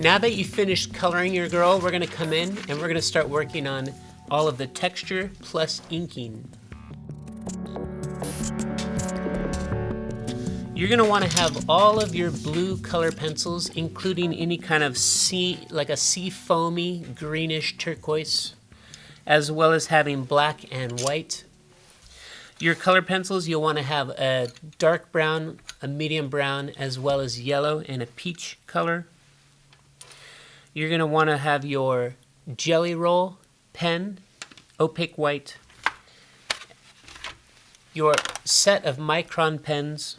Now that you've finished coloring your girl, we're going to come in and we're going to start working on all of the texture plus inking. You're going to want to have all of your blue color pencils, including any kind of like a sea foamy greenish turquoise, as well as having black and white. Your color pencils, you'll want to have a dark brown, a medium brown, as well as yellow and a peach color. You're going to want to have your jelly roll pen, opaque white, your set of micron pens,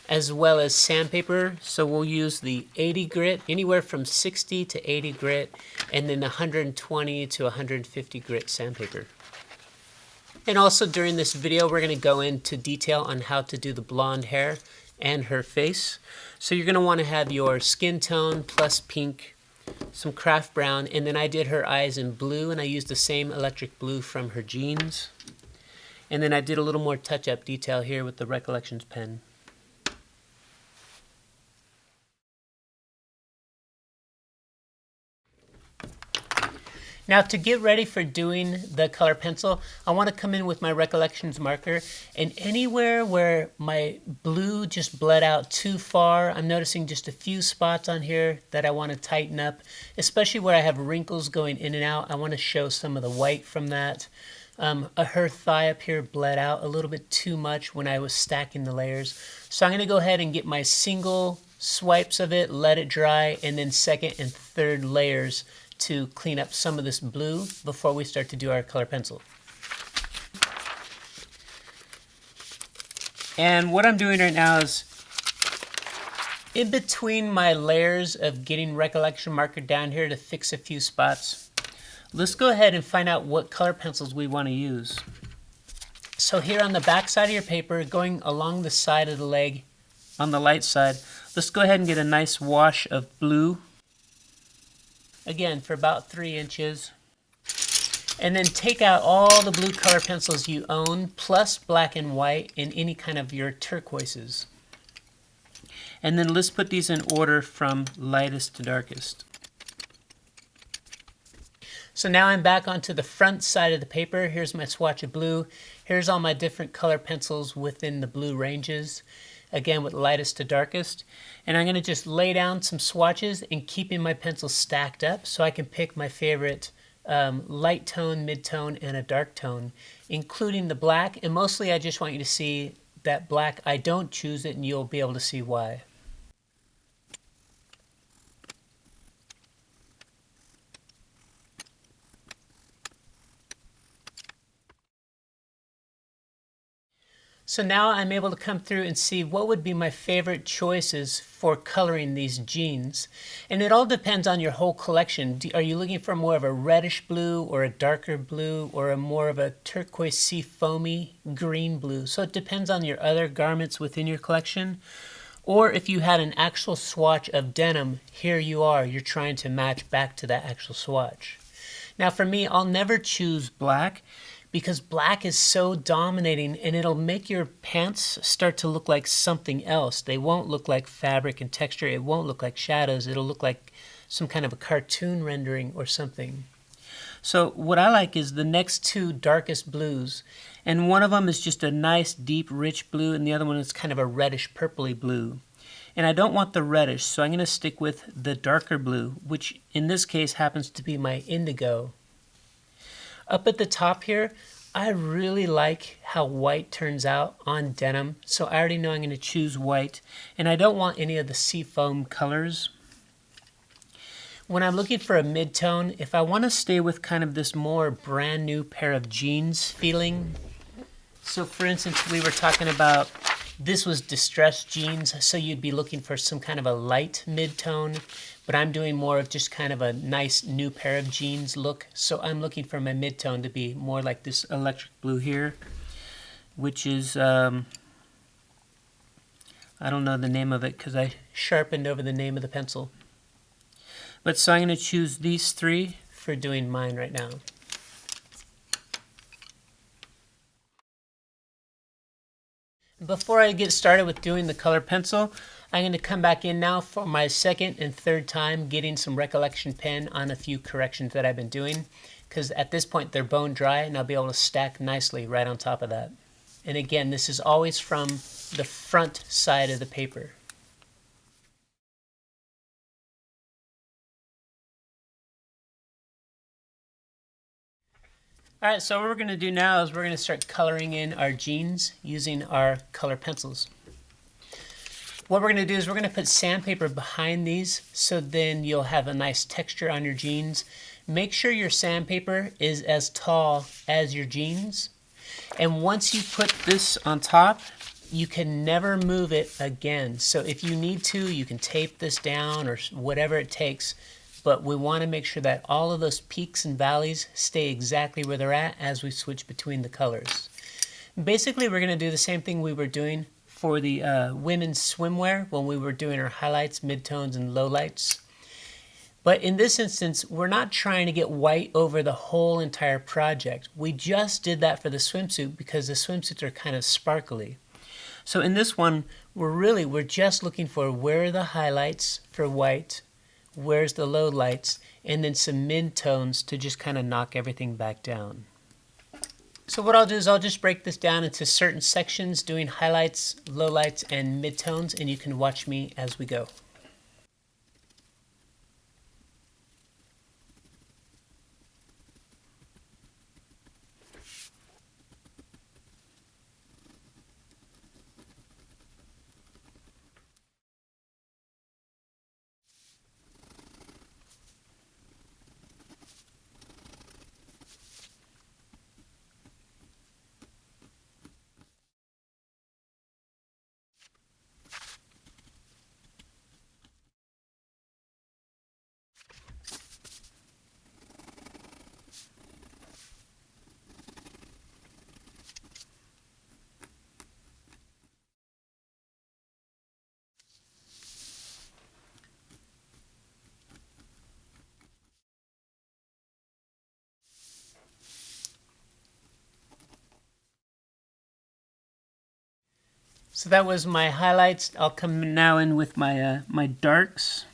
as well as sandpaper. So we'll use the 80 grit, anywhere from 60 to 80 grit, and then 120 to 150 grit sandpaper. And also during this video, we're going to go into detail on how to do the blonde hair and her face. So you're going to want to have your skin tone plus pink, some craft brown, and then I did her eyes in blue, and I used the same electric blue from her jeans. And then I did a little more touch-up detail here with the Recollections pen. Now to get ready for doing the color pencil, I want to come in with my Recollections marker, and anywhere where my blue just bled out too far, I'm noticing just a few spots on here that I want to tighten up, especially where I have wrinkles going in and out. I want to show some of the white from that. Her thigh up here bled out a little bit too much when I was stacking the layers. So I'm going to go ahead and get my single swipes of it, let it dry, and then second and third layers to clean up some of this blue before we start to do our color pencil. And what I'm doing right now is, in between my layers of getting Recollection marker down here to fix a few spots, let's go ahead and find out what color pencils we want to use. So here on the back side of your paper, going along the side of the leg on the light side, let's go ahead and get a nice wash of blue. Again, for about 3 inches. And then take out all the blue color pencils you own, plus black and white and any kind of your turquoises. And then let's put these in order from lightest to darkest. So now I'm back onto the front side of the paper. Here's my swatch of blue. Here's all my different color pencils within the blue ranges. Again, with lightest to darkest. And I'm going to just lay down some swatches and keeping my pencils stacked up so I can pick my favorite light tone, mid-tone, and a dark tone, including the black. And mostly I just want you to see that black. I don't choose it, and you'll be able to see why. So now I'm able to come through and see what would be my favorite choices for coloring these jeans. And it all depends on your whole collection. Are you looking for more of a reddish blue or a darker blue or a more of a turquoise sea foamy green blue? So it depends on your other garments within your collection. Or if you had an actual swatch of denim, here you are, you're trying to match back to that actual swatch. Now for me, I'll never choose black, because black is so dominating and it'll make your pants start to look like something else. They won't look like fabric and texture. It won't look like shadows. It'll look like some kind of a cartoon rendering or something. So what I like is the next two darkest blues. And one of them is just a nice deep rich blue, and the other one is kind of a reddish purpley blue. And I don't want the reddish, so I'm going to stick with the darker blue, which in this case happens to be my indigo. Up at the top here, I really like how white turns out on denim, so I already know I'm going to choose white, and I don't want any of the seafoam colors. When I'm looking for a mid-tone, if I want to stay with kind of this more brand new pair of jeans feeling, so for instance, we were talking about this was distressed jeans, so you'd be looking for some kind of a light mid-tone, but I'm doing more of just kind of a nice new pair of jeans look, so I'm looking for my mid-tone to be more like this electric blue here, which is, I don't know the name of it because I sharpened over the name of the pencil. But so I'm going to choose these three for doing mine right now. Before I get started with doing the color pencil, I'm going to come back in now for my second and third time getting some recollection pen on a few corrections that I've been doing, because at this point they're bone dry and I'll be able to stack nicely right on top of that. And again, this is always from the front side of the paper. Alright, so what we're going to do now is we're going to start coloring in our jeans using our color pencils. What we're going to do is we're going to put sandpaper behind these, so then you'll have a nice texture on your jeans. Make sure your sandpaper is as tall as your jeans. And once you put this on top, you can never move it again. So if you need to, you can tape this down or whatever it takes. But we want to make sure that all of those peaks and valleys stay exactly where they're at as we switch between the colors. Basically, we're going to do the same thing we were doing for the women's swimwear when we were doing our highlights, midtones, and lowlights. But in this instance, we're not trying to get white over the whole entire project. We just did that for the swimsuit because the swimsuits are kind of sparkly. So in this one, we're just looking for where are the highlights for white, where's the lowlights, and then some midtones to just kind of knock everything back down. So what I'll do is I'll just break this down into certain sections doing highlights, lowlights, and midtones, and you can watch me as we go. So that was my highlights. I'll come now in with my my darks.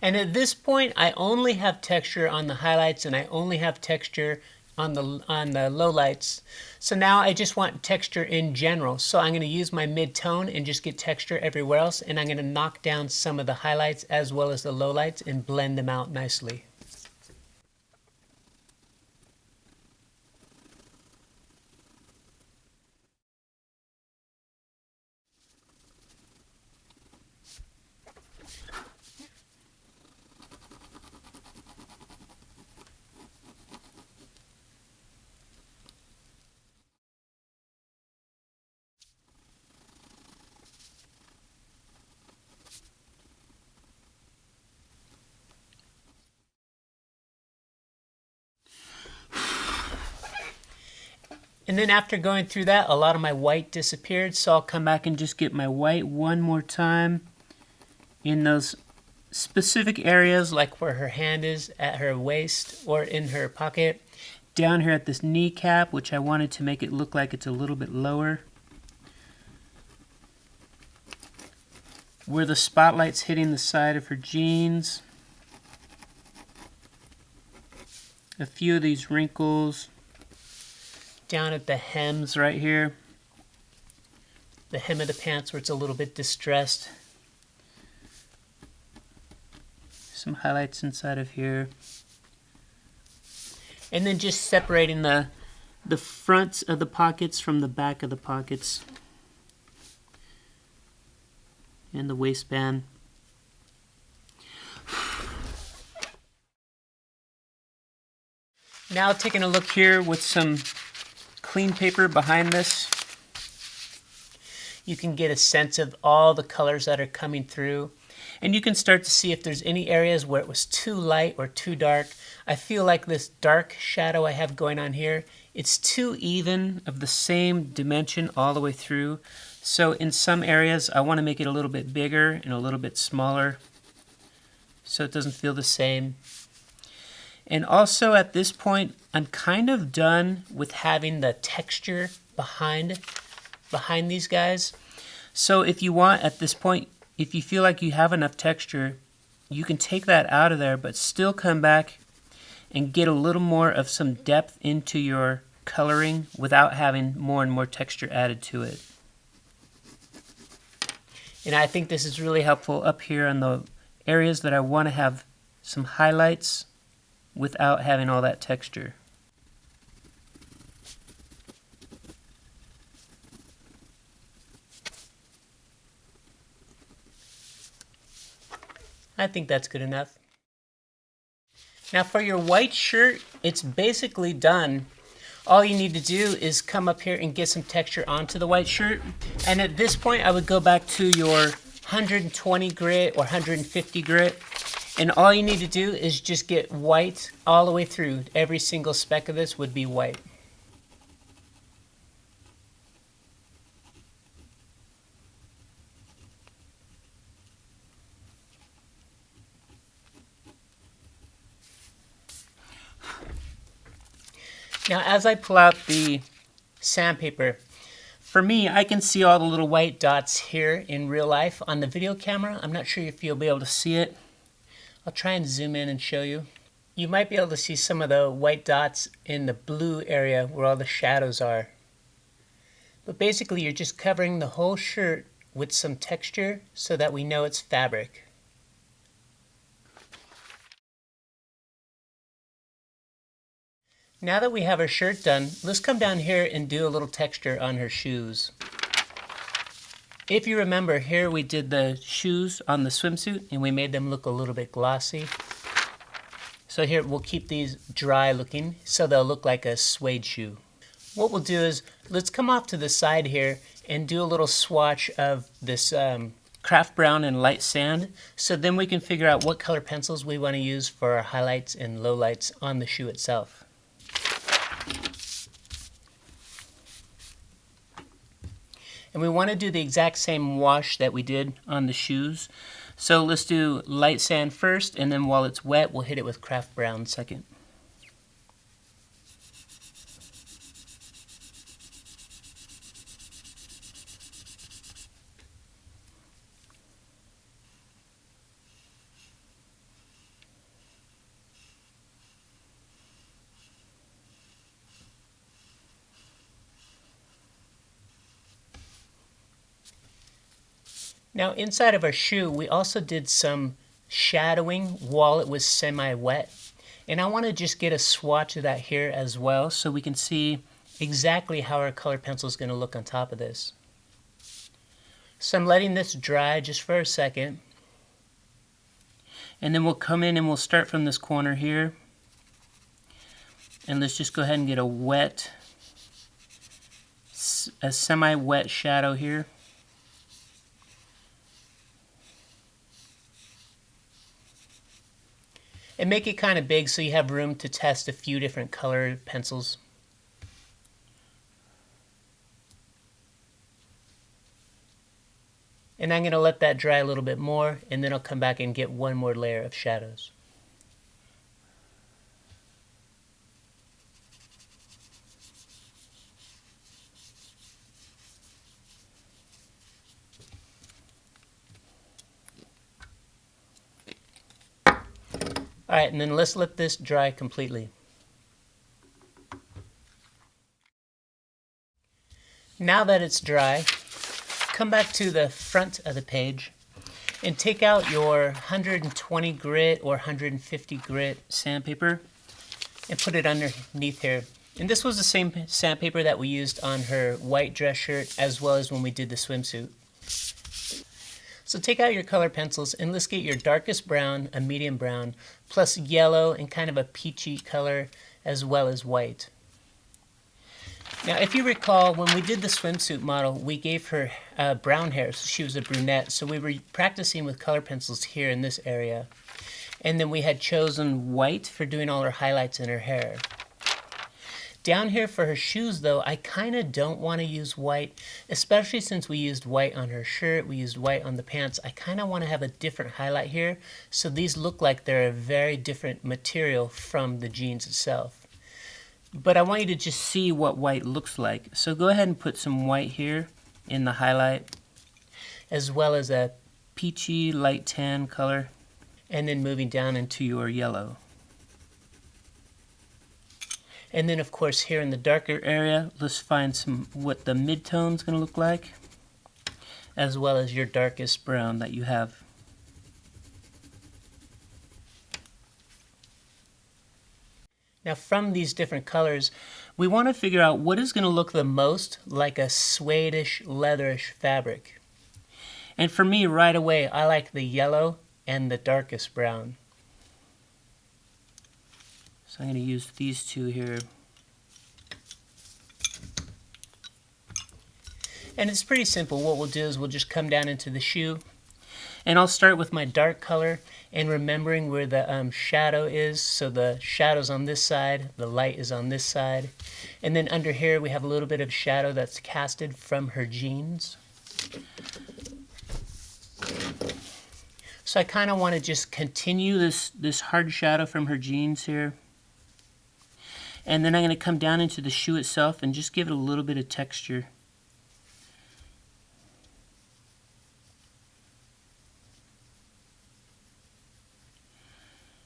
And at this point, I only have texture on the highlights and I only have texture on the lowlights. So now I just want texture in general. So I'm going to use my mid-tone and just get texture everywhere else. And I'm going to knock down some of the highlights as well as the lowlights and blend them out nicely. And then after going through that, a lot of my white disappeared, so I'll come back and just get my white one more time in those specific areas, like where her hand is at her waist or in her pocket, down here at this kneecap, which I wanted to make it look like it's a little bit lower, where the spotlight's hitting the side of her jeans, a few of these wrinkles, down at the hems right here, the hem of the pants where it's a little bit distressed. some highlights inside of here. And then just separating the fronts of the pockets from the back of the pockets. And the waistband. Now taking a look here with some clean paper behind this, you can get a sense of all the colors that are coming through. And you can start to see if there's any areas where it was too light or too dark. I feel like this dark shadow I have going on here, it's too even of the same dimension all the way through. So in some areas I want to make it a little bit bigger and a little bit smaller so it doesn't feel the same. And also at this point I'm kind of done with having the texture behind these guys. So if you want at this point, if you feel like you have enough texture, you can take that out of there but still come back and get a little more of some depth into your coloring without having more and more texture added to it. And I think this is really helpful up here on the areas that I want to have some highlights without having all that texture. I think that's good enough. Now for your white shirt, it's basically done. All you need to do is come up here and get some texture onto the white shirt. And at this point, I would go back to your 120 grit or 150 grit. And all you need to do is just get white all the way through. Every single speck of this would be white. Now as I pull out the sandpaper, for me, I can see all the little white dots here in real life. On the video camera, I'm not sure if you'll be able to see it. I'll try and zoom in and show you. You might be able to see some of the white dots in the blue area where all the shadows are. But basically you're just covering the whole shirt with some texture so that we know it's fabric. Now that we have our shirt done, let's come down here and do a little texture on her shoes. If you remember, here we did the shoes on the swimsuit and we made them look a little bit glossy. So here we'll keep these dry looking so they'll look like a suede shoe. What we'll do is let's come off to the side here and do a little swatch of this craft brown and light sand, so then we can figure out what color pencils we want to use for our highlights and lowlights on the shoe itself. And we want to do the exact same wash that we did on the shoes. So let's do light sand first, and then while it's wet, we'll hit it with craft brown second. Now inside of our shoe, we also did some shadowing while it was semi-wet. And I want to just get a swatch of that here as well so we can see exactly how our color pencil is going to look on top of this. So I'm letting this dry just for a second. And then we'll come in and we'll start from this corner here. And let's just go ahead and get a semi-wet shadow here. And make it kind of big so you have room to test a few different color pencils. And I'm going to let that dry a little bit more, and then I'll come back and get one more layer of shadows. Alright, and then let's let this dry completely. Now that it's dry, come back to the front of the page And take out your 120 grit or 150 grit sandpaper and put it underneath here. And this was the same sandpaper that we used on her white dress shirt as well as when we did the swimsuit. So take out your color pencils and let's get your darkest brown, a medium brown, plus yellow and kind of a peachy color as well as white. Now if you recall, when we did the swimsuit model, we gave her brown hair, so she was a brunette, so we were practicing with color pencils here in this area. And then we had chosen white for doing all her highlights in her hair. Down here for her shoes though, I kind of don't want to use white, especially since we used white on her shirt, we used white on the pants. I kind of want to have a different highlight here, so these look like they're a very different material from the jeans itself. But I want you to just see what white looks like. So go ahead and put some white here in the highlight, as well as a peachy light tan color, and then moving down into your yellow. And then of course here in the darker area, let's find some what the mid-tone's going to look like, as well as your darkest brown that you have. Now from these different colors, we want to figure out what is going to look the most like a suede-ish, leatherish fabric. And for me right away, I like the yellow and the darkest brown. So I'm going to use these two here. And it's pretty simple. What we'll do is we'll just come down into the shoe. And I'll start with my dark color and remembering where the shadow is. So the shadow's on this side, the light is on this side. And then under here we have a little bit of shadow that's casted from her jeans. So I kind of want to just continue this hard shadow from her jeans here. And then I'm going to come down into the shoe itself and just give it a little bit of texture.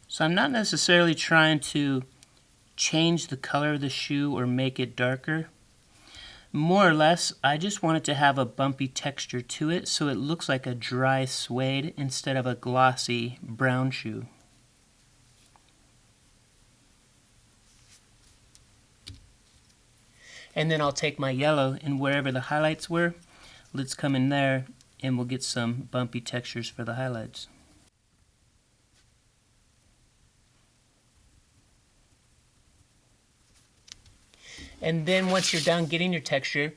So I'm not necessarily trying to change the color of the shoe or make it darker. More or less, I just want it to have a bumpy texture to it so it looks like a dry suede instead of a glossy brown shoe. And then I'll take my yellow and wherever the highlights were, let's come in there and we'll get some bumpy textures for the highlights. And then once you're done getting your texture,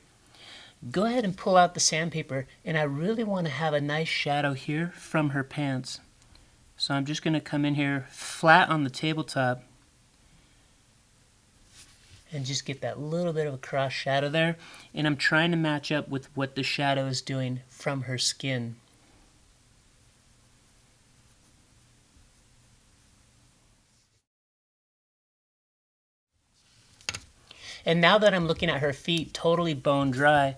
go ahead and pull out the sandpaper, and I really want to have a nice shadow here from her pants. So I'm just going to come in here flat on the tabletop and just get that little bit of a cross shadow there. And I'm trying to match up with what the shadow is doing from her skin. And now that I'm looking at her feet totally bone dry,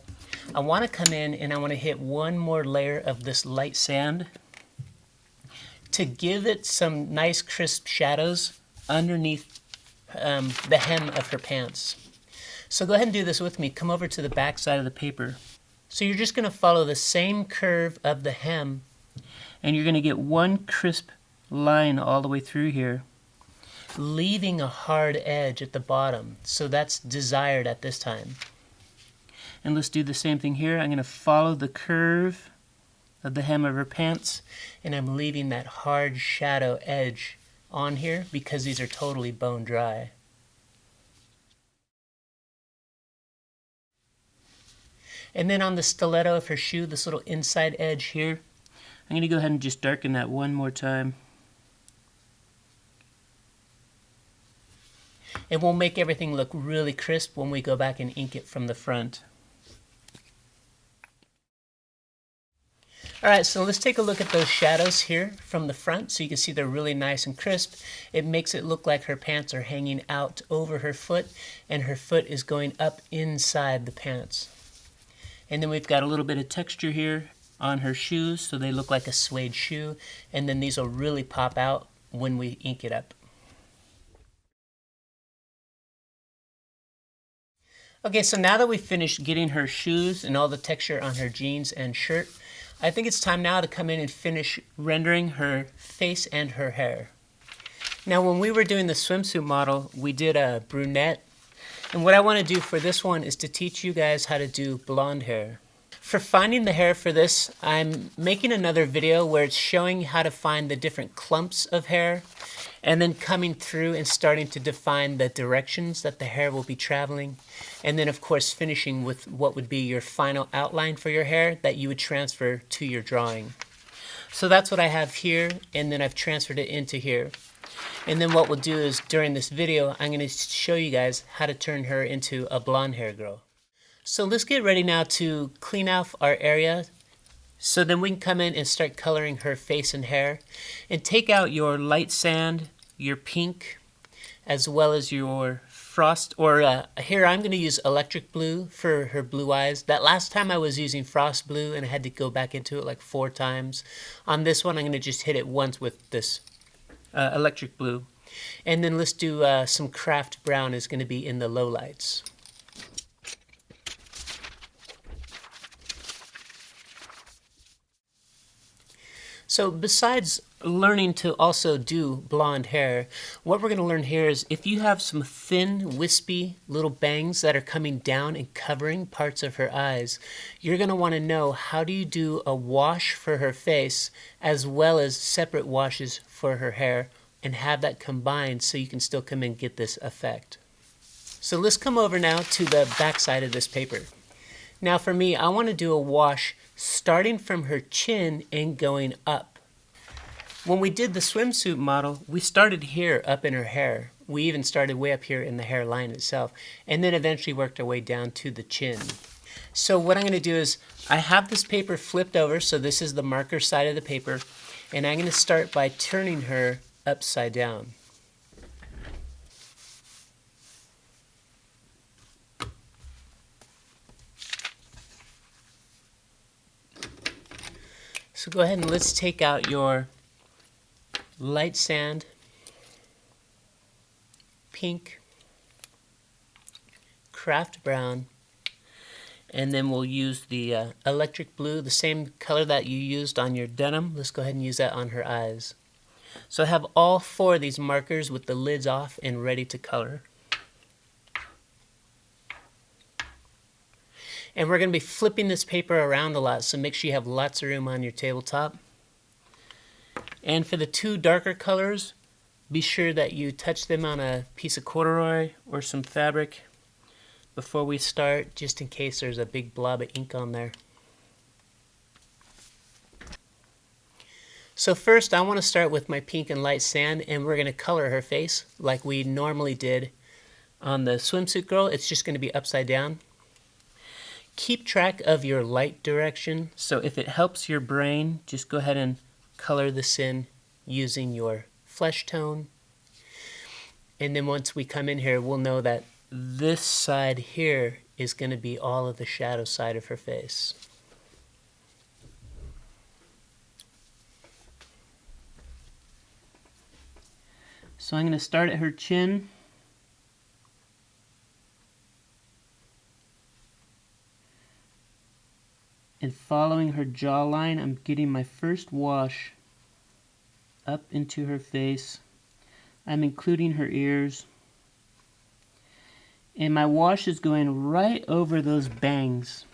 I want to come in and I want to hit one more layer of this light sand to give it some nice crisp shadows underneath the hem of her pants. So go ahead and do this with me. Come over to the back side of the paper. So you're just going to follow the same curve of the hem, and you're going to get one crisp line all the way through here, leaving a hard edge at the bottom. So that's desired at this time. And let's do the same thing here. I'm going to follow the curve of the hem of her pants, and I'm leaving that hard shadow edge on here because these are totally bone dry. And then on the stiletto of her shoe, this little inside edge here, I'm going to go ahead and just darken that one more time. And we'll make everything look really crisp when we go back and ink it from the front. Alright, so let's take a look at those shadows here from the front so you can see they're really nice and crisp. It makes it look like her pants are hanging out over her foot and her foot is going up inside the pants. And then we've got a little bit of texture here on her shoes so they look like a suede shoe, and then these will really pop out when we ink it up. Okay, so now that we've finished getting her shoes and all the texture on her jeans and shirt, I think it's time now to come in and finish rendering her face and her hair. Now when we were doing the swimsuit model, we did a brunette. And what I want to do for this one is to teach you guys how to do blonde hair. For finding the hair for this, I'm making another video where it's showing how to find the different clumps of hair and then coming through and starting to define the directions that the hair will be traveling. And then of course finishing with what would be your final outline for your hair that you would transfer to your drawing. So that's what I have here, and then I've transferred it into here. And then what we'll do is during this video, I'm going to show you guys how to turn her into a blonde hair girl. So let's get ready now to clean off our area so then we can come in and start coloring her face and hair. And take out your light sand, your pink, as well as your frost, or here I'm going to use electric blue for her blue eyes. That last time I was using frost blue and I had to go back into it like 4 times. On this one I'm going to just hit it once with this electric blue. And then let's do some craft brown is going to be in the low lights. So besides learning to also do blonde hair, what we're going to learn here is if you have some thin, wispy little bangs that are coming down and covering parts of her eyes, you're going to want to know how do you do a wash for her face as well as separate washes for her hair and have that combined so you can still come in and get this effect. So let's come over now to the back side of this paper. Now for me, I want to do a wash starting from her chin and going up. When we did the swimsuit model, we started here up in her hair. We even started way up here in the hairline itself, and then eventually worked our way down to the chin. So what I'm going to do is, I have this paper flipped over, so this is the marker side of the paper, and I'm going to start by turning her upside down. So go ahead and let's take out your light sand, pink, craft brown, and then we'll use the electric blue, the same color that you used on your denim. Let's go ahead and use that on her eyes. So I have all 4 of these markers with the lids off and ready to color. And we're going to be flipping this paper around a lot, so make sure you have lots of room on your tabletop. And for the 2 darker colors, be sure that you touch them on a piece of corduroy or some fabric before we start, just in case there's a big blob of ink on there. So first I want to start with my pink and light sand, and we're going to color her face like we normally did on the swimsuit girl. It's just going to be upside down. Keep track of your light direction, so if it helps your brain, just go ahead and color this in using your flesh tone. And then once we come in here, we'll know that this side here is going to be all of the shadow side of her face. So I'm going to start at her chin. And following her jawline, I'm getting my first wash up into her face. I'm including her ears. And my wash is going right over those bangs.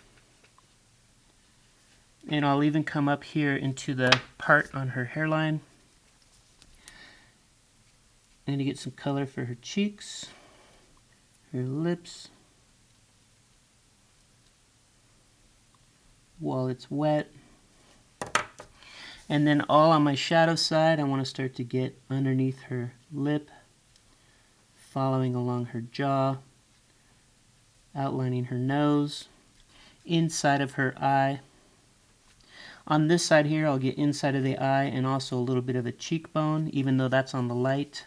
And I'll even come up here into the part on her hairline. I'm going to get some color for her cheeks, her lips. While it's wet. And then all on my shadow side, I want to start to get underneath her lip, following along her jaw, outlining her nose, inside of her eye. On this side here, I'll get inside of the eye and also a little bit of a cheekbone, even though that's on the light.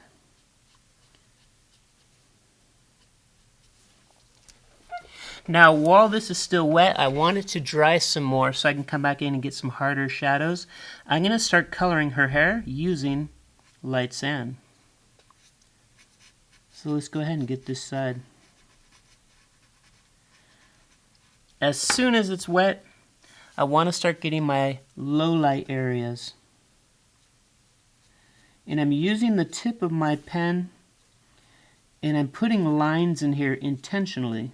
Now, while this is still wet, I want it to dry some more so I can come back in and get some harder shadows. I'm going to start coloring her hair using light sand. So let's go ahead and get this side. As soon as it's wet, I want to start getting my low light areas. And I'm using the tip of my pen and I'm putting lines in here intentionally,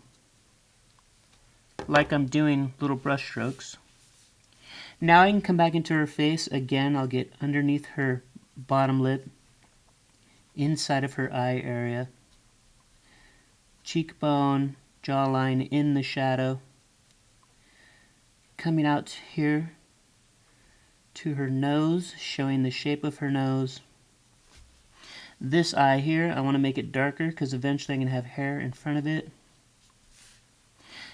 like I'm doing little brush strokes. Now I can come back into her face. Again, I'll get underneath her bottom lip, inside of her eye area, cheekbone, jawline in the shadow, coming out here to her nose, showing the shape of her nose. This eye here, I want to make it darker because eventually I'm going to have hair in front of it.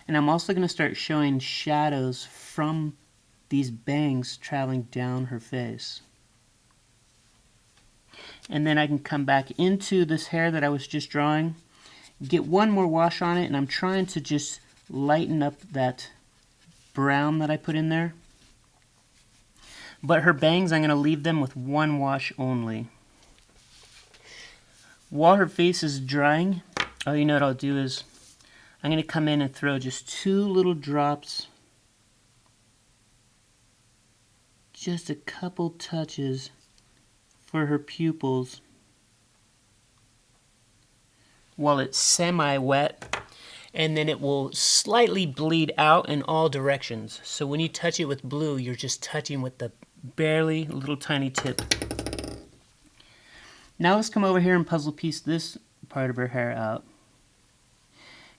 And I'm also going to start showing shadows from these bangs traveling down her face. And then I can come back into this hair that I was just drawing, get one more wash on it, and I'm trying to just lighten up that brown that I put in there. But her bangs, I'm going to leave them with one wash only. While her face is drying, oh, you know what I'll do is I'm going to come in and throw just 2 little drops, just a couple touches for her pupils while it's semi-wet, and then it will slightly bleed out in all directions. So when you touch it with blue, you're just touching with the barely little tiny tip. Now let's come over here and puzzle piece this part of her hair out.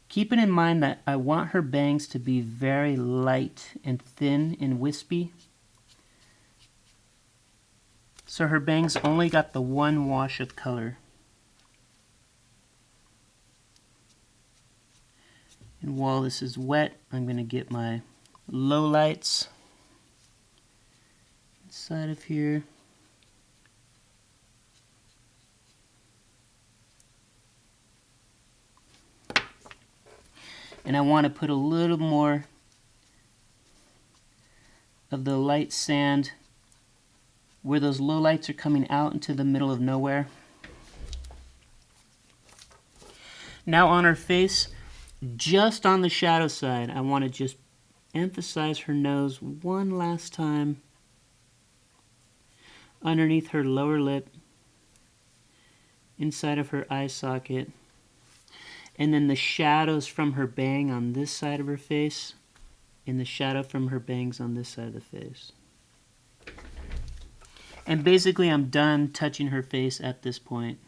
Keeping in mind that I want her bangs to be very light and thin and wispy. So her bangs only got the one wash of color. And while this is wet, I'm going to get my low lights inside of here. And I want to put a little more of the light sand where those low lights are coming out into the middle of nowhere. Now on her face, just on the shadow side, I want to just emphasize her nose one last time underneath her lower lip, inside of her eye socket, and then the shadows from her bang on this side of her face, and the shadow from her bangs on this side of the face. And basically I'm done touching her face at this point.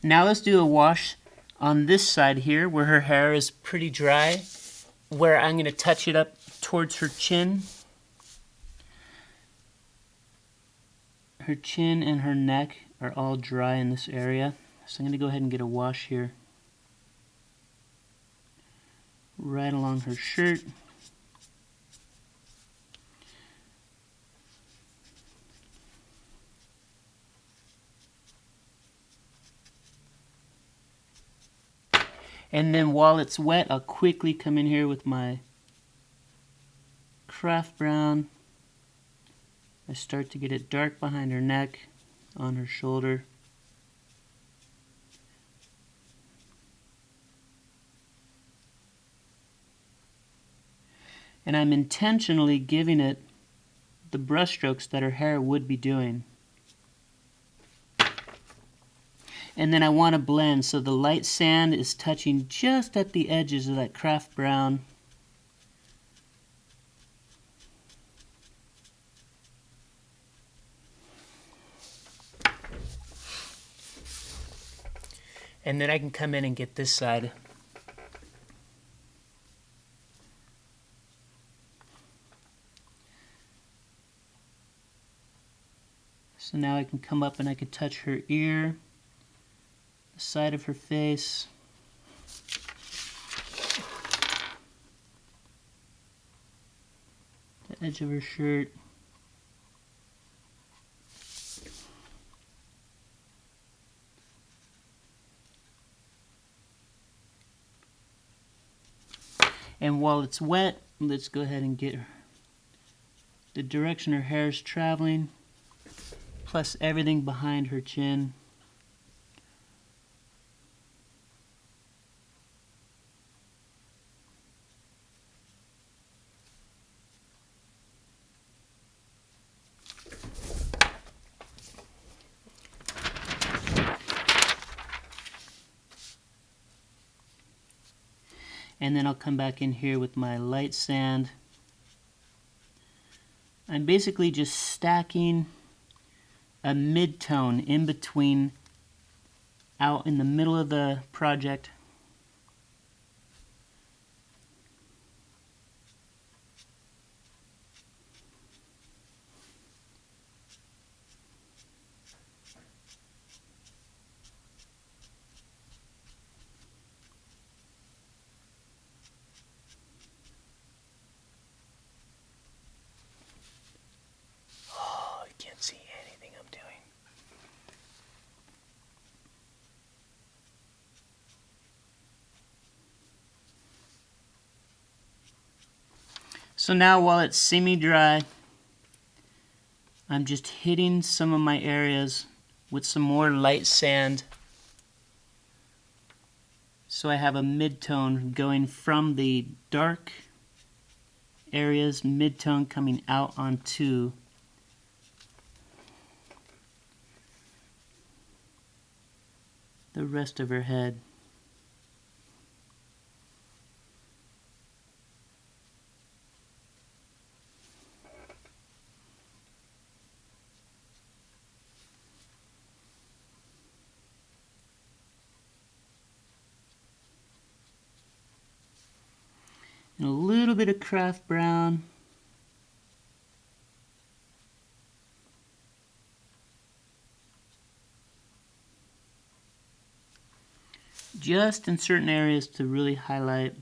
Now let's do a wash on this side here where her hair is pretty dry, where I'm going to touch it up towards her chin. Her chin and her neck are all dry in this area. So I'm going to go ahead and get a wash here right along her shirt. And then while it's wet, I'll quickly come in here with my craft brown. I start to get it dark behind her neck, on her shoulder. And I'm intentionally giving it the brush strokes that her hair would be doing. And then I want to blend so the light sand is touching just at the edges of that craft brown. And then I can come in and get this side. So now I can come up and I can touch her ear, the side of her face, the edge of her shirt. And while it's wet, let's go ahead and get the direction her hair is traveling, plus everything behind her chin. And then I'll come back in here with my light sand. I'm basically just stacking a mid-tone in between, out in the middle of the project. Can't see anything I'm doing. So now while it's semi-dry, I'm just hitting some of my areas with some more light sand. So I have a mid-tone going from the dark areas, mid-tone coming out onto the rest of her head. And a little bit of craft brown. Just in certain areas to really highlight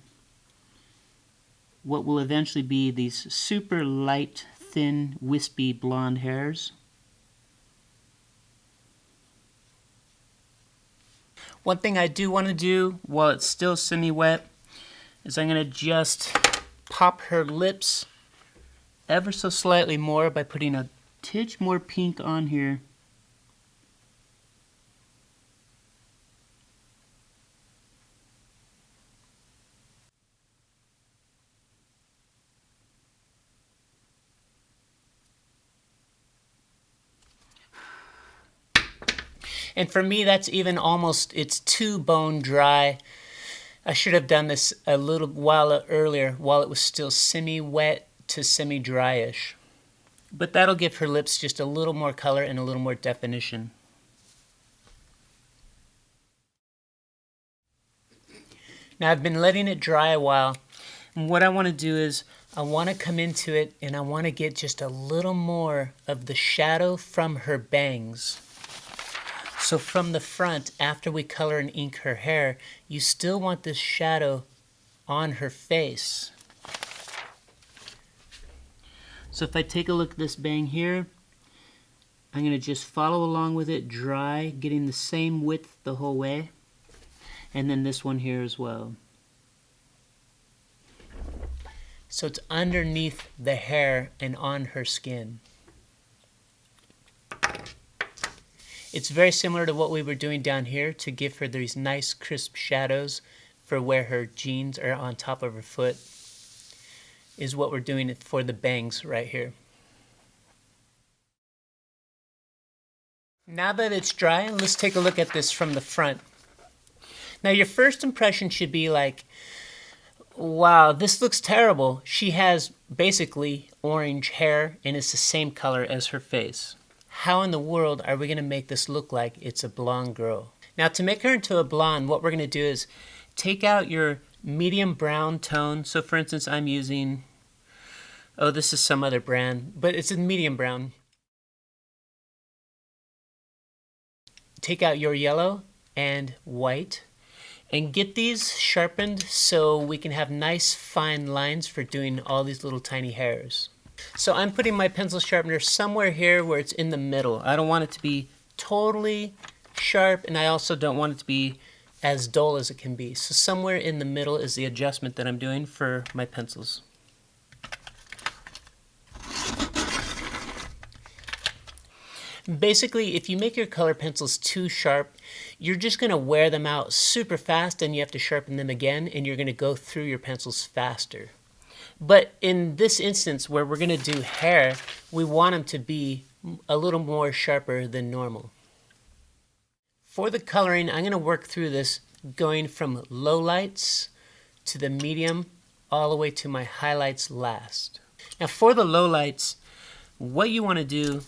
what will eventually be these super light, thin, wispy blonde hairs. One thing I do want to do while it's still semi-wet is I'm going to just pop her lips ever so slightly more by putting a titch more pink on here. And for me, that's even almost, it's too bone dry. I should have done this a little while earlier while it was still semi-wet to semi-dryish. But that'll give her lips just a little more color and a little more definition. Now I've been letting it dry a while. And what I want to do is I want to come into it and I want to get just a little more of the shadow from her bangs. So from the front, after we color and ink her hair, you still want this shadow on her face. So if I take a look at this bang here, I'm going to just follow along with it dry, getting the same width the whole way. And then this one here as well. So it's underneath the hair and on her skin. It's very similar to what we were doing down here to give her these nice crisp shadows for where her jeans are on top of her foot, is what we're doing for the bangs right here. Now that it's dry, let's take a look at this from the front. Now your first impression should be like, wow, this looks terrible. She has basically orange hair and it's the same color as her face. How in the world are we going to make this look like it's a blonde girl? Now to make her into a blonde, what we're going to do is take out your medium brown tone. So for instance, I'm using, oh, this is some other brand, but it's a medium brown. Take out your yellow and white and get these sharpened so we can have nice fine lines for doing all these little tiny hairs. So I'm putting my pencil sharpener somewhere here where it's in the middle. I don't want it to be totally sharp and I also don't want it to be as dull as it can be. So somewhere in the middle is the adjustment that I'm doing for my pencils. Basically, if you make your color pencils too sharp, you're just going to wear them out super fast and you have to sharpen them again and you're going to go through your pencils faster. But in this instance where we're going to do hair, we want them to be a little more sharper than normal. For the coloring, I'm going to work through this going from low lights to the medium, all the way to my highlights last. Now for the lowlights, what you want to do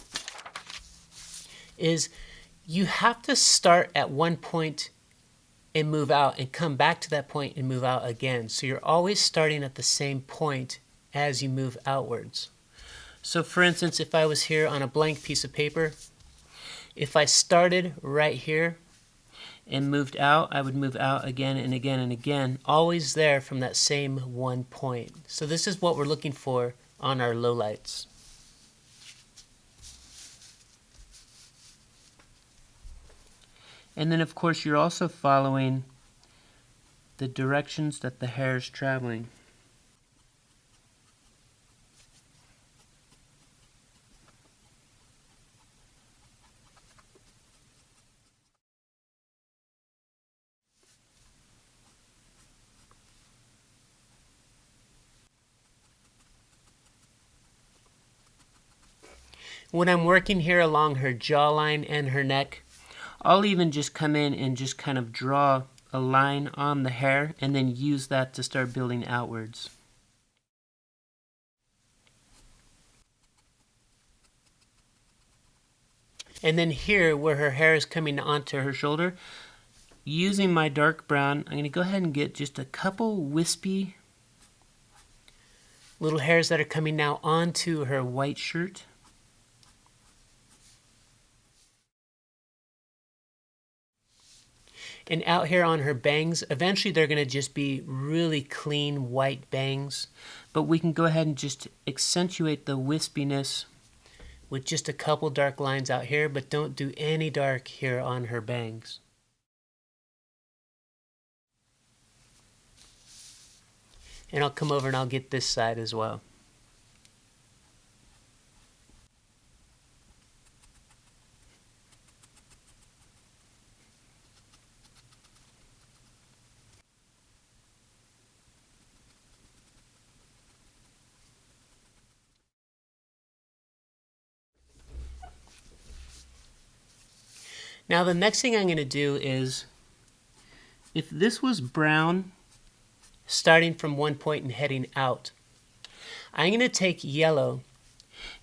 is you have to start at one point and move out and come back to that point and move out again. So you're always starting at the same point as you move outwards. So for instance, if I was here on a blank piece of paper, if I started right here and moved out, I would move out again and again and again, always there from that same one point. So this is what we're looking for on our lowlights. And then of course you're also following the directions that the hair is traveling. When I'm working here along her jawline and her neck, I'll even just come in and just kind of draw a line on the hair and then use that to start building outwards. And then here where her hair is coming onto her shoulder, using my dark brown, I'm going to go ahead and get just a couple wispy little hairs that are coming now onto her white shirt. And out here on her bangs, eventually they're going to just be really clean white bangs. But we can go ahead and just accentuate the wispiness with just a couple dark lines out here, but don't do any dark here on her bangs. And I'll come over and I'll get this side as well. Now the next thing I'm going to do is, if this was brown, starting from one point and heading out, I'm going to take yellow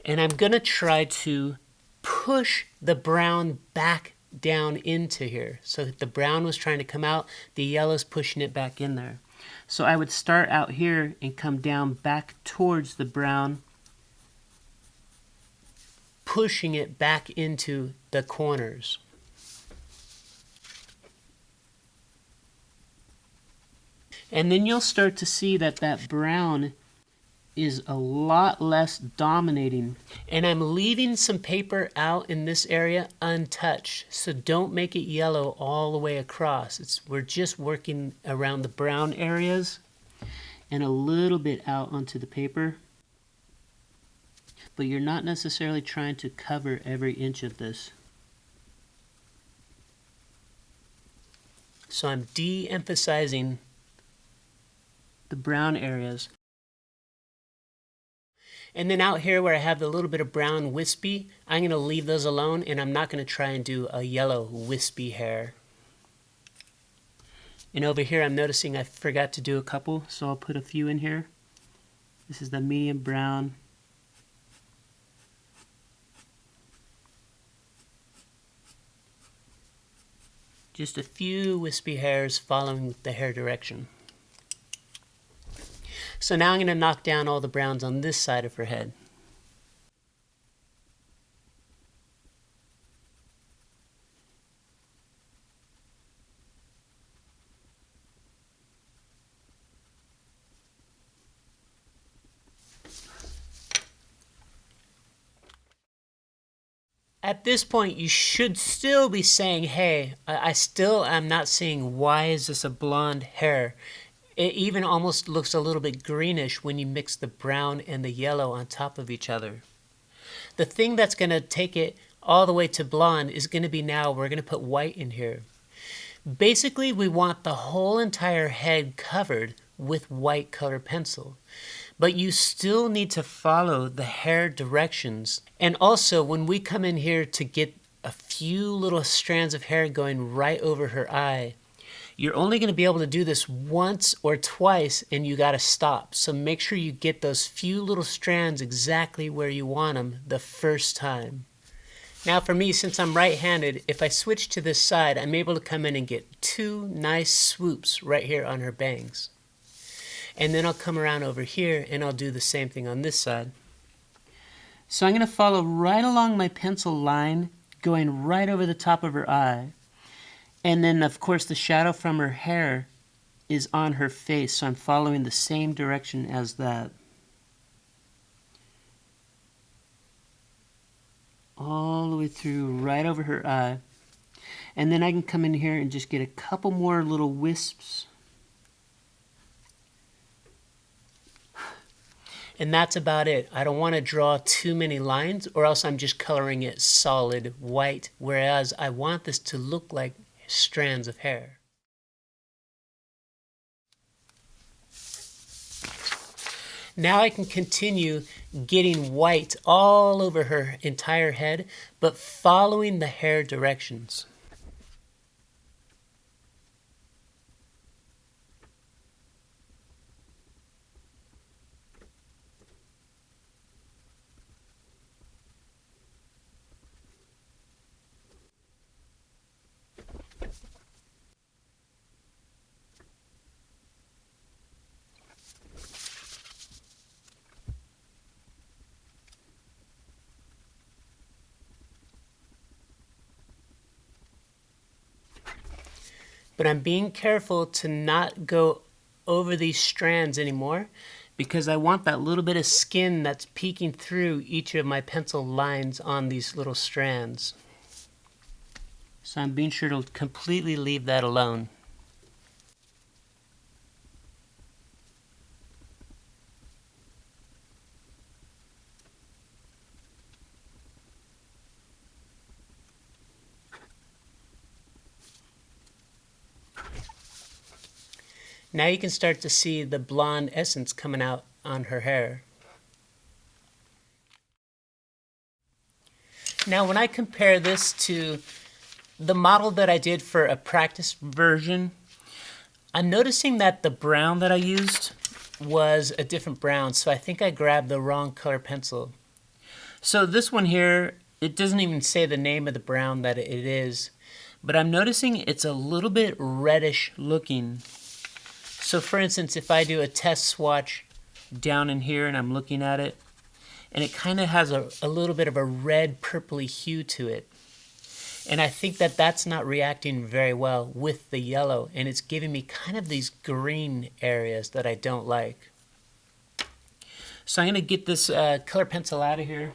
and I'm going to try to push the brown back down into here. So if the brown was trying to come out, the yellow's pushing it back in there. So I would start out here and come down back towards the brown, pushing it back into the corners. And then you'll start to see that that brown is a lot less dominating. And I'm leaving some paper out in this area untouched. So don't make it yellow all the way across. We're just working around the brown areas and a little bit out onto the paper. But you're not necessarily trying to cover every inch of this. So I'm de-emphasizing the brown areas. And then out here where I have the little bit of brown wispy, I'm going to leave those alone and I'm not going to try and do a yellow wispy hair. And over here I'm noticing I forgot to do a couple, so I'll put a few in here. This is the medium brown. Just a few wispy hairs following the hair direction. So now I'm going to knock down all the browns on this side of her head. At this point, you should still be saying, hey, I still am not seeing why is this a blonde hair. It even almost looks a little bit greenish when you mix the brown and the yellow on top of each other. The thing that's going to take it all the way to blonde is going to be now we're going to put white in here. Basically, we want the whole entire head covered with white color pencil. But you still need to follow the hair directions. And also, when we come in here to get a few little strands of hair going right over her eye, You're only going to be able to do this once or twice and you got to stop. So make sure you get those few little strands exactly where you want them the first time. Now for me, since I'm right-handed, if I switch to this side, I'm able to come in and get 2 nice swoops right here on her bangs. And then I'll come around over here and I'll do the same thing on this side. So I'm going to follow right along my pencil line, going right over the top of her eye. And then, of course, the shadow from her hair is on her face, so I'm following the same direction as that. All the way through, right over her eye. And then I can come in here and just get a couple more little wisps. And that's about it. I don't want to draw too many lines or else I'm just coloring it solid white, whereas I want this to look like strands of hair. Now I can continue getting white all over her entire head, but following the hair directions. But I'm being careful to not go over these strands anymore because I want that little bit of skin that's peeking through each of my pencil lines on these little strands. So I'm being sure to completely leave that alone. Now you can start to see the blonde essence coming out on her hair. Now when I compare this to the model that I did for a practice version, I'm noticing that the brown that I used was a different brown, so I think I grabbed the wrong color pencil. So this one here, it doesn't even say the name of the brown that it is, but I'm noticing it's a little bit reddish looking. So for instance, if I do a test swatch down in here and I'm looking at it, and it kind of has a little bit of a red purpley hue to it. And I think that that's not reacting very well with the yellow, and it's giving me kind of these green areas that I don't like. So I'm going to get this color pencil out of here.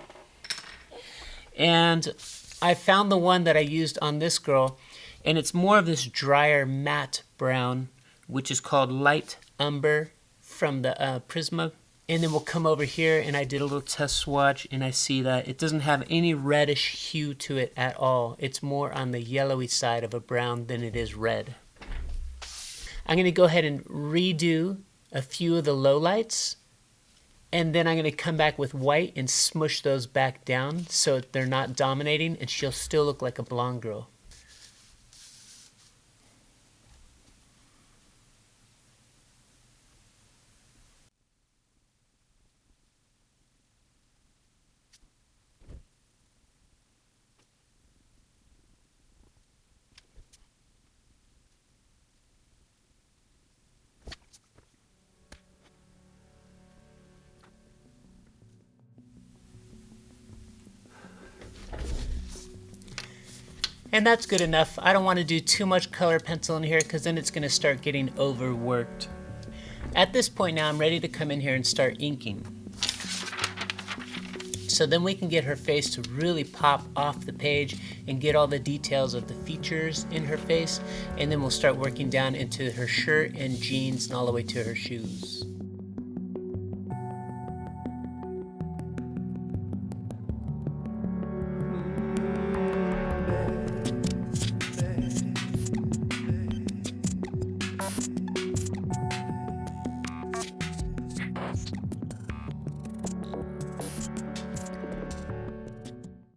And I found the one that I used on this girl, and it's more of this drier matte brown, which is called Light Umber from the Prisma. And then we'll come over here and I did a little test swatch and I see that it doesn't have any reddish hue to it at all. It's more on the yellowy side of a brown than it is red. I'm going to go ahead and redo a few of the lowlights, and then I'm going to come back with white and smush those back down so they're not dominating and she'll still look like a blonde girl. And that's good enough. I don't want to do too much color pencil in here because then it's going to start getting overworked. At this point now I'm ready to come in here and start inking. So then we can get her face to really pop off the page and get all the details of the features in her face, and then we'll start working down into her shirt and jeans and all the way to her shoes.